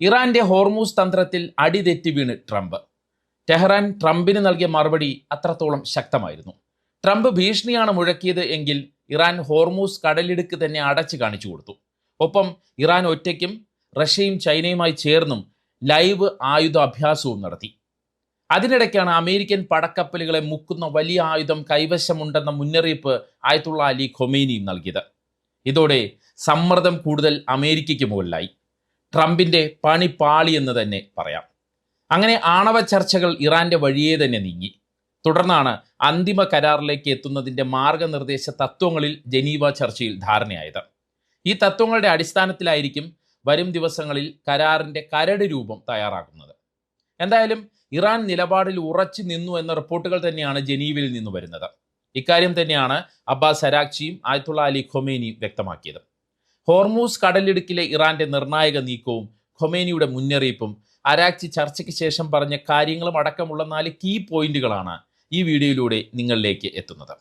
ഇറാന്റെ ഹോർമൂസ് തന്ത്രത്തിൽ അടിതെറ്റി വീണ് Trump. Tehran ട്രംപിന് നൽകിയ മറുപടി അത്രത്തോളം ശക്തമായിരുന്നു. ട്രംപ് ഭീഷണിയാണ് മുഴക്കിയത് എങ്കിൽ ഇറാൻ ഹോർമൂസ് കടലിടുക്ക് തന്നെ അടച്ചു കാണിച്ചു കൊടുത്തു. ഒപ്പം ഇറാൻ ഒറ്റയ്ക്കും റഷ്യയും ചൈനയുമായി ചേർന്നും ലൈവ് ആയുധ അഭ്യാസവും നടത്തി. അതിനിടയ്ക്കാണ് അമേരിക്കൻ പടക്കപ്പലുകളെ മുക്കുന്ന വലിയ ആയുധം കൈവശമുണ്ടെന്ന മുന്നറിയിപ്പ് ആയത്തുള്ള അലി ഖൊമേനിയും നൽകിയത്. ഇതോടെ സമ്മർദ്ദം കൂടുതൽ അമേരിക്കയ്ക്ക് മുകളിലായി. ട്രംപിന്റെ പണി പാളി എന്ന് തന്നെ പറയാം. അങ്ങനെ ആണവ ചർച്ചകൾ ഇറാന്റെ വഴിയേ തന്നെ നീങ്ങി. തുടർന്നാണ് അന്തിമ കരാറിലേക്ക് എത്തുന്നതിൻ്റെ മാർഗനിർദ്ദേശ തത്വങ്ങളിൽ ജനീവ ചർച്ചയിൽ ധാരണയായത്. ഈ തത്വങ്ങളുടെ അടിസ്ഥാനത്തിലായിരിക്കും വരും ദിവസങ്ങളിൽ കരാറിൻ്റെ കരട് രൂപം തയ്യാറാക്കുന്നത്. എന്തായാലും ഇറാൻ നിലപാടിൽ ഉറച്ചു നിന്നു എന്ന റിപ്പോർട്ടുകൾ തന്നെയാണ് ജനീവയിൽ നിന്ന് വരുന്നത്. ഇക്കാര്യം തന്നെയാണ് അബ്ബാസ് അരാക്ചിയും ആയത്തുള്ള അലി ഖൊമേനിയും വ്യക്തമാക്കിയത്. ഹോർമൂസ് കടലിടുക്കിലെ ഇറാന്റെ നിർണായക നീക്കവും ഖൊമേനിയുടെ മുന്നറിയിപ്പും അരാക്ചി ചർച്ചയ്ക്ക് ശേഷം പറഞ്ഞ കാര്യങ്ങളും അടക്കമുള്ള 4 കീ പോയിന്റുകളാണ് ഈ വീഡിയോയിലൂടെ നിങ്ങളിലേക്ക് എത്തുന്നത്.